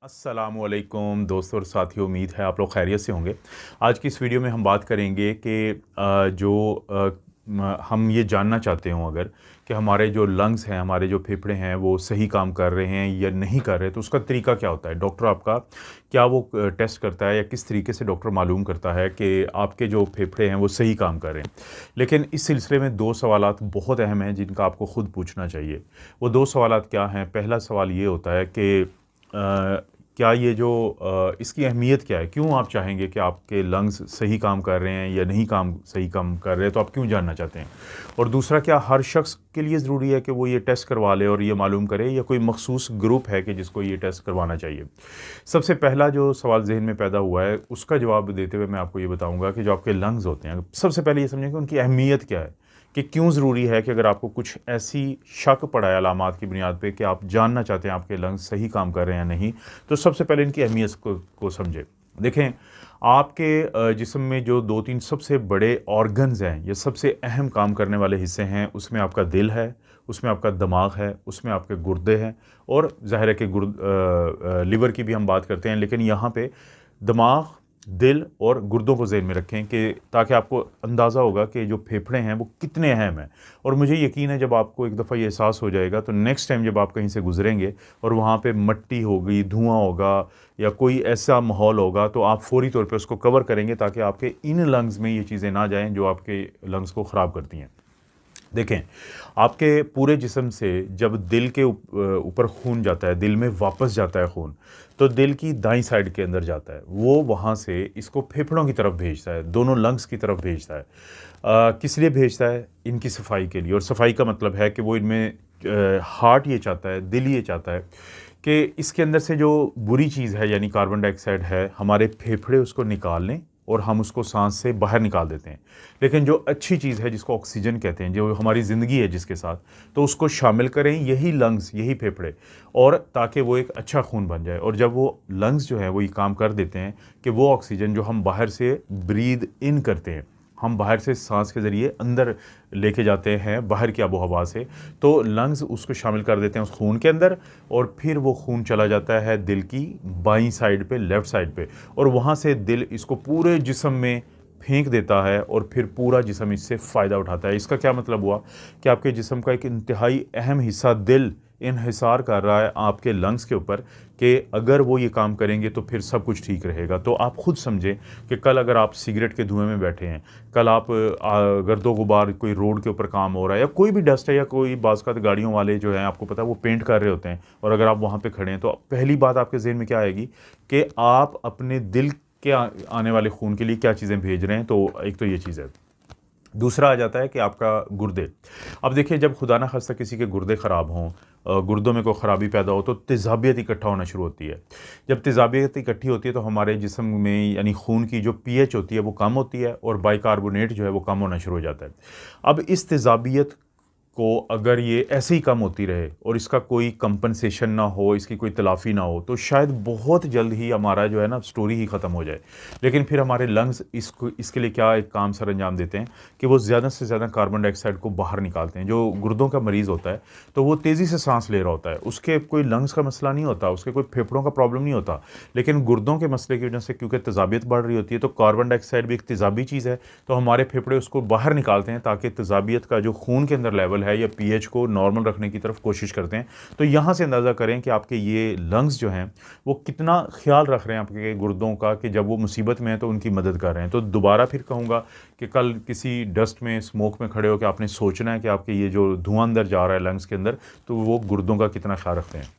अस्सलामुअलैकुम दोस्तों और साथियों, उम्मीद है आप लोग खैरियत से होंगे। आज की इस वीडियो में हम बात करेंगे कि हम ये जानना चाहते हों अगर कि हमारे जो लंग्स हैं, हमारे जो फेफड़े हैं वो सही काम कर रहे हैं या नहीं कर रहे, तो उसका तरीका क्या होता है। डॉक्टर आपका क्या वो टेस्ट करता है या किस तरीके से डॉक्टर मालूम करता है कि आपके जो फेफड़े हैं वो सही काम कर रहे हैं। लेकिन इस सिलसिले में दो सवालात बहुत अहम हैं जिनका आपको ख़ुद पूछना चाहिए। वो दो सवालात क्या हैं? पहला सवाल ये होता है कि क्या ये जो इसकी अहमियत क्या है? क्यों आप चाहेंगे कि आपके लंग्स सही काम कर रहे हैं या नहीं सही काम कर रहे हैं, तो आप क्यों जानना चाहते हैं? और दूसरा, क्या हर शख्स के लिए ज़रूरी है कि वो ये टेस्ट करवा ले और ये मालूम करे, या कोई मखसूस ग्रुप है कि जिसको ये टेस्ट करवाना चाहिए? सबसे पहला जो सवाल ज़हन में पैदा हुआ है उसका जवाब देते हुए मैं आपको ये बताऊँगा कि जो आपके लंग्स होते हैं, सबसे पहले ये समझें कि उनकी अहमियत क्या है, कि क्यों ज़रूरी है कि अगर आपको कुछ ऐसी शक पड़ा है अलामात की बुनियाद पे कि आप जानना चाहते हैं आपके लंग्स सही काम कर रहे हैं या नहीं, तो सबसे पहले इनकी अहमियत को समझें। देखें, आपके जिस्म में जो 2-3 सबसे बड़े ऑर्गन्स हैं, ये सबसे अहम काम करने वाले हिस्से हैं, उसमें आपका दिल है, उसमें आपका दिमाग है, उसमें आपके गुर्दे हैं, और ज़ाहिर है कि लिवर की भी हम बात करते हैं, लेकिन यहाँ पे दिमाग, दिल और गुर्दों को ज़हन में रखें कि ताकि आपको अंदाज़ा होगा कि जो फेफड़े हैं वो कितने अहम हैं। और मुझे यकीन है जब आपको एक दफ़ा ये एहसास हो जाएगा तो नेक्स्ट टाइम जब आप कहीं से गुज़रेंगे और वहाँ पे मट्टी होगी, धुआं होगा या कोई ऐसा माहौल होगा, तो आप फ़ौरी तौर पे उसको कवर करेंगे ताकि आपके इन लंग्स में ये चीज़ें ना जाएँ जो आपके लंग्स को ख़राब करती हैं। देखें, आपके पूरे जिस्म से जब दिल के ऊपर खून जाता है, दिल में वापस जाता है खून, तो दिल की दाईं साइड के अंदर जाता है, वो वहाँ से इसको फेफड़ों की तरफ भेजता है, दोनों लंग्स की तरफ भेजता है। किस लिए भेजता है? इनकी सफाई के लिए। और सफाई का मतलब है कि वो इनमें हार्ट ये चाहता है, दिल ये चाहता है कि इसके अंदर से जो बुरी चीज़ है यानी कार्बन डाइऑक्साइड है, हमारे फेफड़े उसको निकाल लें और हम उसको सांस से बाहर निकाल देते हैं। लेकिन जो अच्छी चीज़ है जिसको ऑक्सीजन कहते हैं, जो हमारी ज़िंदगी है जिसके साथ, तो उसको शामिल करें यही लंग्स, यही फेफड़े, और ताकि वो एक अच्छा खून बन जाए। और जब वो लंग्स जो है वो ये काम कर देते हैं कि वो ऑक्सीजन जो हम बाहर से ब्रीद इन करते हैं, हम बाहर से सांस के ज़रिए अंदर लेके जाते हैं बाहर की आबोहवा से, तो लंग्स उसको शामिल कर देते हैं उस खून के अंदर, और फिर वो खून चला जाता है दिल की बाईं साइड पे, लेफ़्ट साइड पे, और वहाँ से दिल इसको पूरे जिस्म में फेंक देता है और फिर पूरा जिस्म इससे फ़ायदा उठाता है। इसका क्या मतलब हुआ कि आपके जिस्म का एक इंतहाई अहम हिस्सा दिल इन्हिसार कर रहा है आपके लंग्स के ऊपर कि अगर वो ये काम करेंगे तो फिर सब कुछ ठीक रहेगा। तो आप खुद समझें कि कल अगर आप सिगरेट के धुएँ में बैठे हैं, कल आप गर्दो-गुबार कोई रोड के ऊपर काम हो रहा है या कोई भी डस्ट है, या कोई बाज़-औक़ात गाड़ियों वाले जो हैं आपको पता है वो पेंट कर रहे होते हैं, और अगर आप वहाँ पे खड़े हैं तो पहली बात आपके ज़हन में क्या आएगी कि आप अपने दिल के आने वाले खून के लिए क्या चीज़ें भेज रहे हैं। तो एक तो ये चीज़ है। दूसरा आ जाता है कि आपका गुर्दे। अब देखिए, जब खुदा न ख़ास्ता किसी के गुर्दे ख़राब हों, गुर्दों में कोई ख़राबी पैदा हो, तो तेज़ाबियत इकट्ठा होना शुरू होती है। जब तेज़ाबियत इकट्ठी होती है तो हमारे जिस्म में यानी खून की जो पीएच होती है वो कम होती है, और बाइकार्बोनेट जो है वो कम होना शुरू हो जाता है। अब इस तेज़ाबियत को अगर ये ऐसे ही कम होती रहे और इसका कोई कंपनसेशन ना हो, इसकी कोई तलाफ़ी ना हो, तो शायद बहुत जल्द ही हमारा जो है ना स्टोरी ही ख़त्म हो जाए। लेकिन फिर हमारे लंग्स इसके लिए क्या एक काम सर अंजाम देते हैं कि वो ज़्यादा से ज़्यादा कार्बन डाइऑक्साइड को बाहर निकालते हैं। जो गुर्दों का मरीज़ होता है तो वो तेज़ी से सांस ले रहा होता है, उसके कोई लंग्स का मसला नहीं होता, उसके कोई फेफड़ों का प्रॉब्लम नहीं होता, लेकिन गुर्दों के मसले की वजह से क्योंकि तेज़ाबियत बढ़ रही होती है, तो कार्बन डाइऑक्साइड भी एक तेज़ाबी चीज़ है, तो हमारे फेफड़े उसको बाहर निकालते हैं ताकि तेज़ाबियत का जो खून के अंदर लेवल है या पीएच को नॉर्मल रखने की तरफ कोशिश करते हैं। तो यहाँ से अंदाज़ा करें कि आपके ये लंग्स जो हैं वो कितना ख्याल रख रहे हैं आपके गुर्दों का, कि जब वो मुसीबत में है तो उनकी मदद कर रहे हैं। तो दोबारा फिर कहूँगा कि कल किसी डस्ट में, स्मोक में खड़े हो कि आपने सोचना है कि आपके ये जो धुआं अंदर जा रहा है लंग्स के अंदर, तो वो गुर्दों का कितना ख्याल रखते हैं।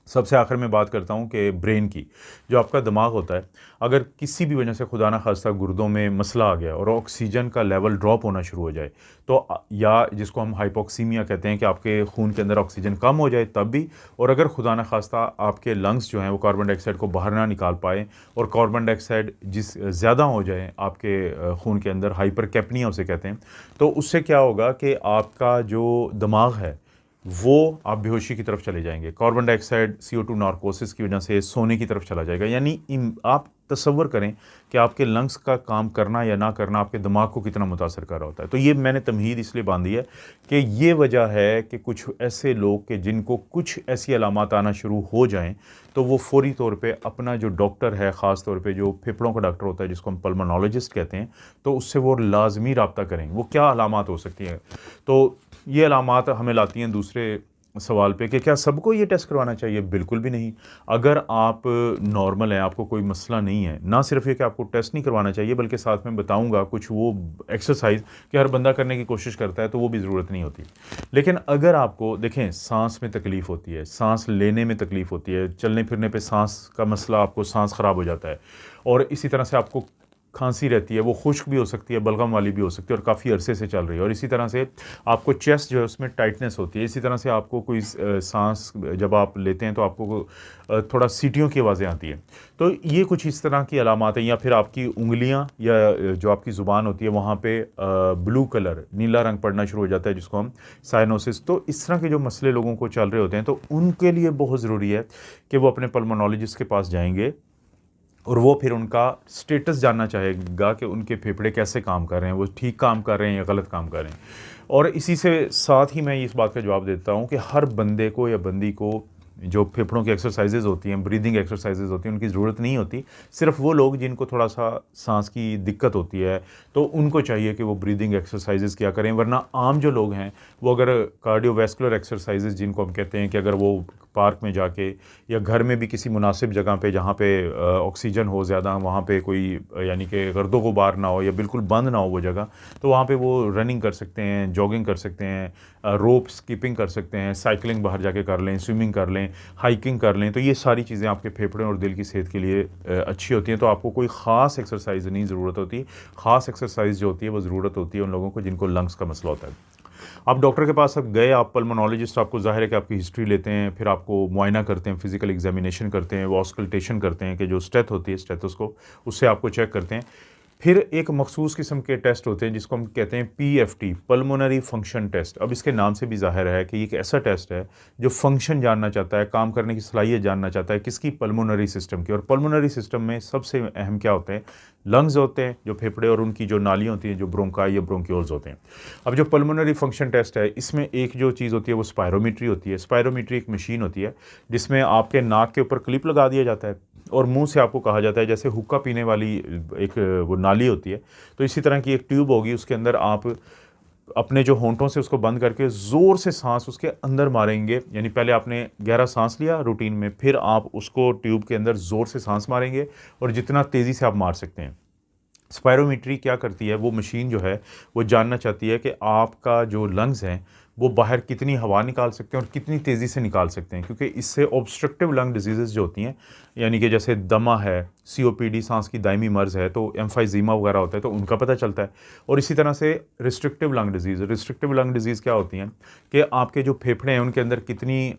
सबसे आखिर में बात करता हूँ कि ब्रेन की। जो आपका दिमाग होता है, अगर किसी भी वजह से खुदा न खास्ता गुर्दों में मसला आ गया और ऑक्सीजन का लेवल ड्रॉप होना शुरू हो जाए, तो या जिसको हम हाइपोक्सीमिया कहते हैं कि आपके खून के अंदर ऑक्सीजन कम हो जाए तब भी, और अगर खुदा न खास्ता आपके लंग्स जो हैं वो कार्बन डाइऑक्साइड को बाहर ना निकाल पाए और कार्बन डाइऑक्साइड ज़्यादा हो जाए आपके खून के अंदर, हाइपरकैप्निया उसे कहते हैं, तो उससे क्या होगा कि आपका जो दिमाग है वो आप बेहोशी की तरफ चले जाएंगे। कार्बन डाइऑक्साइड CO2 नार्कोसिस की वजह से सोने की तरफ चला जाएगा, यानी आप तसव्वुर करें कि आपके लंग्स का काम करना या ना करना आपके दिमाग को कितना मुतासर कर रहा होता है। तो ये मैंने तमहीद इसलिए बांधी है कि ये वजह है कि कुछ ऐसे लोग कि जिनको कुछ ऐसी अलामात आना शुरू हो जाएं तो वो फ़ौरी तौर पे अपना जो डॉक्टर है, ख़ास तौर पे जो फेफड़ों का डॉक्टर होता है जिसको हम पल्मोनोलॉजिस्ट कहते हैं, तो उससे वो लाजमी रब्ता करें। वो क्या अलामात हो सकती हैं, तो ये अलामात हमें लाती हैं दूसरे सवाल पे कि क्या सबको ये टेस्ट करवाना चाहिए? बिल्कुल भी नहीं। अगर आप नॉर्मल हैं, आपको कोई मसला नहीं है, ना सिर्फ ये कि आपको टेस्ट नहीं करवाना चाहिए बल्कि साथ में बताऊंगा कुछ वो एक्सरसाइज कि हर बंदा करने की कोशिश करता है तो वो भी ज़रूरत नहीं होती। लेकिन अगर आपको देखें सांस में तकलीफ़ होती है, सांस लेने में तकलीफ़ होती है, चलने फिरने पे सांस का मसला, आपको सांस ख़राब हो जाता है, और इसी तरह से आपको खांसी रहती है, वो खुश्क भी हो सकती है, बलगम वाली भी हो सकती है और काफ़ी अरसे से चल रही है, और इसी तरह से आपको चेस्ट जो है उसमें टाइटनेस होती है, इसी तरह से आपको कोई सांस जब आप लेते हैं तो आपको थोड़ा सीटियों की आवाज़ें आती हैं, तो ये कुछ इस तरह की अलामात हैं। या फिर आपकी उंगलियां या जो आपकी ज़ुबान होती है वहाँ पे ब्लू कलर, नीला रंग पड़ना शुरू हो जाता है जिसको हम साइनोसिस, तो इस तरह के जो मसले लोगों को चल रहे होते हैं तो उनके लिए बहुत ज़रूरी है कि वो अपने पल्मोनोलॉजिस्ट के पास जाएंगे और वो फिर उनका स्टेटस जानना चाहेगा कि उनके फेफड़े कैसे काम कर रहे हैं, वो ठीक काम कर रहे हैं या गलत काम कर रहे हैं। और इसी से साथ ही मैं इस बात का जवाब देता हूँ कि हर बंदे को या बंदी को जो फेफड़ों की एक्सरसाइजेज़ होती हैं, ब्रीदिंग एक्सरसाइजेज़ होती हैं, उनकी ज़रूरत नहीं होती। सिर्फ वो लोग जिनको थोड़ा सा सांस की दिक्कत होती है तो उनको चाहिए कि वो ब्रीदिंग एक्सरसाइजेज़ किया करें, वरना आम जो लोग हैं वो अगर कार्डियोवैस्कुलर एक्सरसाइजेज़ जिनको हम कहते हैं कि अगर वो पार्क में जाके या घर में भी किसी मुनासिब जगह पे जहाँ पे ऑक्सीजन हो ज़्यादा, वहाँ पे कोई यानी कि गर्दो गुबार ना हो या बिल्कुल बंद ना हो वो जगह, तो वहाँ पे वो रनिंग कर सकते हैं, जॉगिंग कर सकते हैं, रोप स्किपिंग कर सकते हैं, साइकिलिंग बाहर जाके कर लें, स्विमिंग कर लें, हाइकिंग कर लें। तो ये सारी चीज़ें आपके फेफड़े और दिल की सेहत के लिए अच्छी होती हैं। तो आपको कोई ख़ास एक्सरसाइज नहीं ज़रूरत होती। ख़ास एक्सरसाइज जो होती है वो ज़रूरत होती है उन लोगों को जिनको लंग्स का मसला होता है। आप डॉक्टर के पास अब गए, आप पल्मोनोलॉजिस्ट, आपको ज़ाहिर है कि आपकी हिस्ट्री लेते हैं, फिर आपको मुआयना करते हैं, फिजिकल एग्जामिनेशन करते हैं, वो ऑस्कल्टेशन करते हैं कि जो स्टेथ होती है स्टेथोस्कोप, उससे आपको चेक करते हैं। फिर एक मखसूस किस्म के टेस्ट होते हैं जिसको हम कहते हैं पीएफटी, पल्मोनरी फंक्शन टेस्ट। अब इसके नाम से भी ज़ाहिर है कि एक ऐसा टेस्ट है जो फंक्शन जानना चाहता है, काम करने की सलाहियत जानना चाहता है किसकी, पल्मोनरी सिस्टम की। और पल्मोनरी सिस्टम में सबसे अहम क्या होते हैं, लंग्स होते हैं जो फेफड़े, और उनकी जो नालियाँ होती हैं जो ब्रोंकाई या ब्रोंक्यूल्स होते हैं। अब जो पल्मोनरी फंक्शन टेस्ट है इसमें एक जो चीज़ होती है वो स्पायरोमीट्री होती है। स्पायरोमीट्री एक मशीन होती है जिसमें आपके नाक के ऊपर क्लिप लगा दिया जाता है और मुंह से आपको कहा जाता है, जैसे हुक्का पीने वाली एक वो नाली होती है, तो इसी तरह की एक ट्यूब होगी, उसके अंदर आप अपने जो होंठों से उसको बंद करके ज़ोर से सांस उसके अंदर मारेंगे। यानी पहले आपने गहरा सांस लिया रूटीन में, फिर आप उसको ट्यूब के अंदर ज़ोर से सांस मारेंगे और जितना तेज़ी से आप मार सकते हैं। स्पायरोमीट्री क्या करती है, वो मशीन जो है वो जानना चाहती है कि आपका जो लंग्स हैं वो बाहर कितनी हवा निकाल सकते हैं और कितनी तेज़ी से निकाल सकते हैं, क्योंकि इससे ऑब्स्ट्रक्टिव लंग डिजीज़ जो होती हैं, यानी कि जैसे दमा है, सीओपीडी सांस की दायमी मर्ज़ है, तो एम्फाइजीमा वगैरह होता है तो उनका पता चलता है। और इसी तरह से रिस्ट्रिक्टिव लंग डिजीज़ क्या होती हैं कि आपके जो फेफड़े हैं उनके अंदर कितनी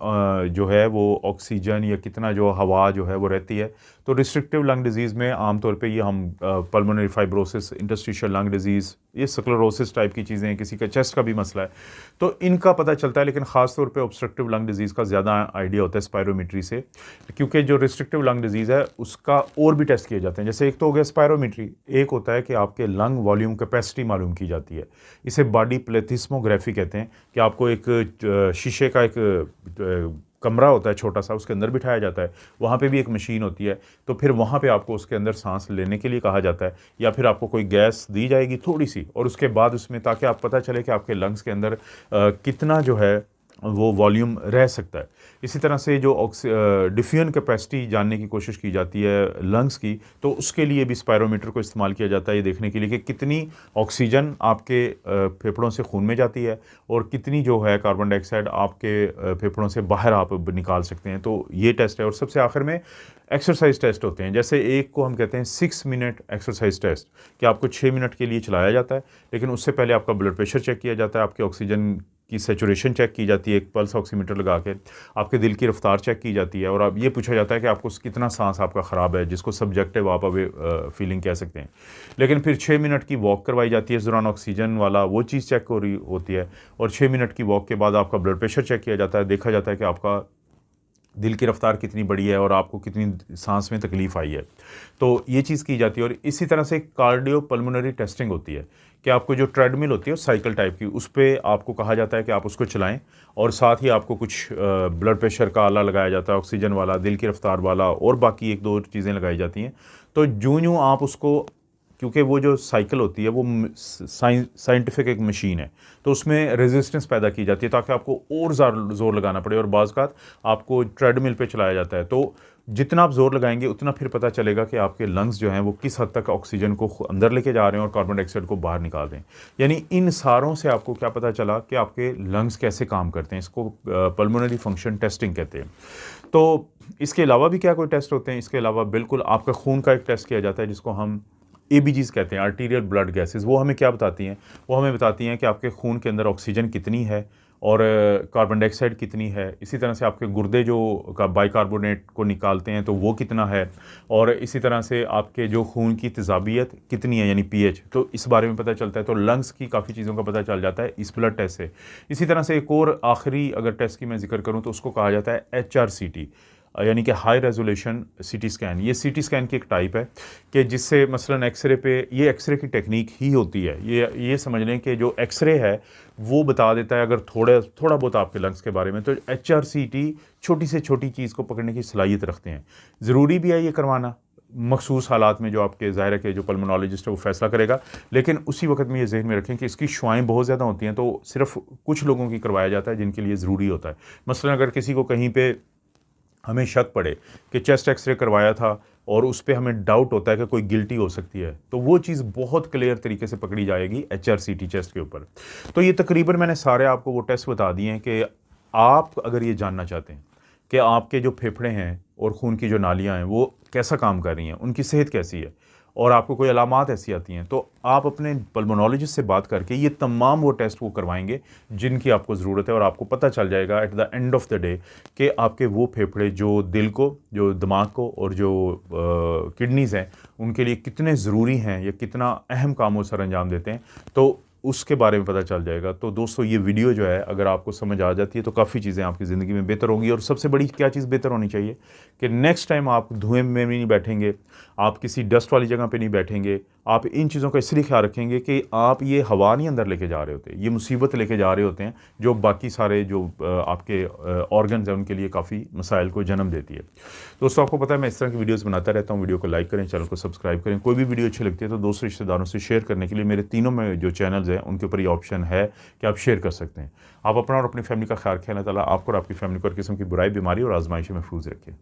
जो है वो ऑक्सीजन या कितना जो हवा जो है वो रहती है। तो रिस्ट्रिक्टिव लंग डिजीज़ में आमतौर पे ये हम pulmonary fibrosis, interstitial lung disease, ये स्क्लेरोसिस टाइप की चीज़ें हैं, किसी का चेस्ट का भी मसला है तो इनका पता चलता है। लेकिन ख़ास तौर पे ऑब्स्ट्रक्टिव लंग डिजीज़ का ज़्यादा आइडिया होता है स्पायरोमीट्री से, क्योंकि जो रिस्ट्रिक्टिव लंग डिजीज़ है उसका और भी टेस्ट किए जाते हैं। जैसे एक तो हो गया स्पायरोमीट्री, एक होता है कि आपके लंग वॉल्यूम कैपेसिटी मालूम की जाती है, इसे बॉडी प्लेथिस्मोग्राफी कहते हैं, कि आपको एक शीशे का एक कमरा होता है छोटा सा, उसके अंदर बिठाया जाता है, वहाँ पे भी एक मशीन होती है, तो फिर वहाँ पे आपको उसके अंदर सांस लेने के लिए कहा जाता है, या फिर आपको कोई गैस दी जाएगी थोड़ी सी, और उसके बाद उसमें ताकि आप पता चले कि आपके लंग्स के अंदर कितना जो है वो वॉल्यूम रह सकता है। इसी तरह से जो डिफ्यूजन कैपेसिटी जानने की कोशिश की जाती है लंग्स की, तो उसके लिए भी स्पायरोमीटर को इस्तेमाल किया जाता है, ये देखने के लिए कि कितनी ऑक्सीजन आपके फेफड़ों से खून में जाती है और कितनी जो है कार्बन डाइऑक्साइड आपके फेफड़ों से बाहर आप निकाल सकते हैं। तो ये टेस्ट है। और सबसे आखिर में एक्सरसाइज टेस्ट होते हैं, जैसे एक को हम कहते हैं 6 मिनट एक्सरसाइज टेस्ट, कि आपको 6 मिनट के लिए चलाया जाता है, लेकिन उससे पहले आपका ब्लड प्रेशर चेक किया जाता है, आपके ऑक्सीजन की सैचुरेशन चेक की जाती है, एक पल्स ऑक्सीमीटर लगा के आपके दिल की रफ्तार चेक की जाती है, और अब ये पूछा जाता है कि आपको कितना सांस आपका ख़राब है, जिसको सब्जेक्टिव आप अवे फीलिंग कह सकते हैं। लेकिन फिर 6 मिनट की वॉक करवाई जाती है, इस दौरान ऑक्सीजन वाला वो चीज़ चेक हो रही होती है, और 6 मिनट की वॉक के बाद आपका ब्लड प्रेशर चेक किया जाता है, देखा जाता है कि आपका दिल की रफ़्तार कितनी बढ़ी है और आपको कितनी सांस में तकलीफ़ आई है। तो ये चीज़ की जाती है और इसी तरह से कार्डियोपल्मोनरी टेस्टिंग होती है कि आपको जो ट्रेडमिल होती है साइकिल टाइप की, उस पे आपको कहा जाता है कि आप उसको चलाएं और साथ ही आपको कुछ ब्लड प्रेशर का आला लगाया जाता है, ऑक्सीजन वाला, दिल की रफ़्तार वाला और बाकी 1-2 चीज़ें लगाई जाती हैं। तो यूँ-यूँ आप उसको, क्योंकि वो जो साइकिल होती है वो साइंटिफिक एक मशीन है, तो उसमें रेजिस्टेंस पैदा की जाती है ताकि आपको और ज़्यादा ज़ोर लगाना पड़े और बाज़ का आपको ट्रेडमिल पे चलाया जाता है। तो जितना आप ज़ोर लगाएंगे उतना फिर पता चलेगा कि आपके लंग्स जो हैं वो किस हद तक ऑक्सीजन को अंदर लेके जा रहे हैं और कार्बन डाइऑक्साइड को बाहर निकाल रहे हैं। यानी इन सारों से आपको क्या पता चला कि आपके लंग्स कैसे काम करते हैं। इसको पल्मोनरी फंक्शन टेस्टिंग कहते हैं। तो इसके अलावा भी क्या कोई टेस्ट होते हैं? इसके अलावा बिल्कुल आपका खून का एक टेस्ट किया जाता है जिसको हम एबीजीज़ कहते हैं, आर्टीरियल ब्लड गैसेस। वो हमें क्या बताती हैं? वो हमें बताती हैं कि आपके खून के अंदर ऑक्सीजन कितनी है और कार्बन डाइऑक्साइड कितनी है। इसी तरह से आपके गुर्दे जो का बाइकार्बोनेट को निकालते हैं तो वो कितना है, और इसी तरह से आपके जो खून की तेज़ाबियत कितनी है यानी पीएच, तो इस बारे में पता चलता है। तो लंग्स की काफ़ी चीज़ों का पता चल जाता है इस ब्लड टेस्ट से। इसी तरह से एक और आखिरी अगर टेस्ट की मैं जिक्र करूँ तो उसको कहा जाता है HRCT, यानी कि हाई रेजोल्यूशन सीटी स्कैन। ये सीटी स्कैन की एक टाइप है कि जिससे मसलन एक्सरे पे, ये एक्सरे की टेक्निक ही होती है, ये समझ लें कि जो एक्सरे है वो बता देता है अगर थोड़ा बहुत आपके लंग्स के बारे में। तो HRCT छोटी से छोटी चीज़ को पकड़ने की सलाहियत रखते हैं। ज़रूरी भी है ये करवाना मखसूस हालात में, जो आपके ज़ाहिर है कि जो पल्मोनोलॉजिस्ट है वो फैसला करेगा, लेकिन उसी वक्त में ये ज़हन में रखें कि इसकी शुआएँ बहुत ज़्यादा होती हैं, तो सिर्फ कुछ लोगों की करवाया जाता है जिनके लिए ज़रूरी होता है। मसलन अगर किसी को कहीं पे हमें शक पड़े कि चेस्ट एक्सरे करवाया था और उस पे हमें डाउट होता है कि कोई गिल्टी हो सकती है, तो वो चीज़ बहुत क्लियर तरीके से पकड़ी जाएगी HRCT टेस्ट के ऊपर। तो ये तकरीबन मैंने सारे आपको वो टेस्ट बता दिए हैं कि आप अगर ये जानना चाहते हैं कि आपके जो फेफड़े हैं और खून की जो नालियाँ हैं वो कैसा काम कर रही हैं, उनकी सेहत कैसी है, और आपको कोई अलामात ऐसी आती हैं, तो आप अपने पल्मोनोलॉजिस्ट से बात करके ये तमाम वो टेस्ट वो करवाएंगे जिनकी आपको ज़रूरत है, और आपको पता चल जाएगा at the end of the day कि आपके वो फेफड़े जो दिल को, जो दिमाग को और जो किडनीज़ हैं उनके लिए कितने ज़रूरी हैं या कितना अहम काम वो सर अंजाम देते हैं, तो उसके बारे में पता चल जाएगा। तो दोस्तों ये वीडियो जो है अगर आपको समझ आ जाती है तो काफ़ी चीज़ें आपकी ज़िंदगी में बेहतर होंगी। और सबसे बड़ी क्या चीज़ बेहतर होनी चाहिए कि नेक्स्ट टाइम आप धुएँ में भी नहीं बैठेंगे, आप किसी डस्ट वाली जगह पे नहीं बैठेंगे। आप इन चीज़ों का इसलिए ख्याल रखेंगे कि आप ये हवा नहीं अंदर लेके जा रहे होते, ये मुसीबत लेके जा रहे होते हैं जो बाकी सारे जो आपके ऑर्गन्स हैं उनके लिए काफ़ी मसाइल को जन्म देती है। दोस्तों आपको पता है मैं इस तरह की वीडियोज़ बनाता रहता हूँ। वीडियो को लाइक करें, चैनल को सब्सक्राइब करें। कोई भी वीडियो अच्छी लगती है तो दोस्तों रिश्तेदारों से शेयर करने के लिए मेरे तीनों में जो चैनल्स हैं उनके ऊपर ये ऑप्शन है कि आप शेयर कर सकते हैं। आप अपना और अपनी फैमिली का ख्याल रखें। अल्लाह ताला आपको और आपकी फैमिली को हर किस्म की बुराई, बीमारी और आजमाइश में महफूज रखें।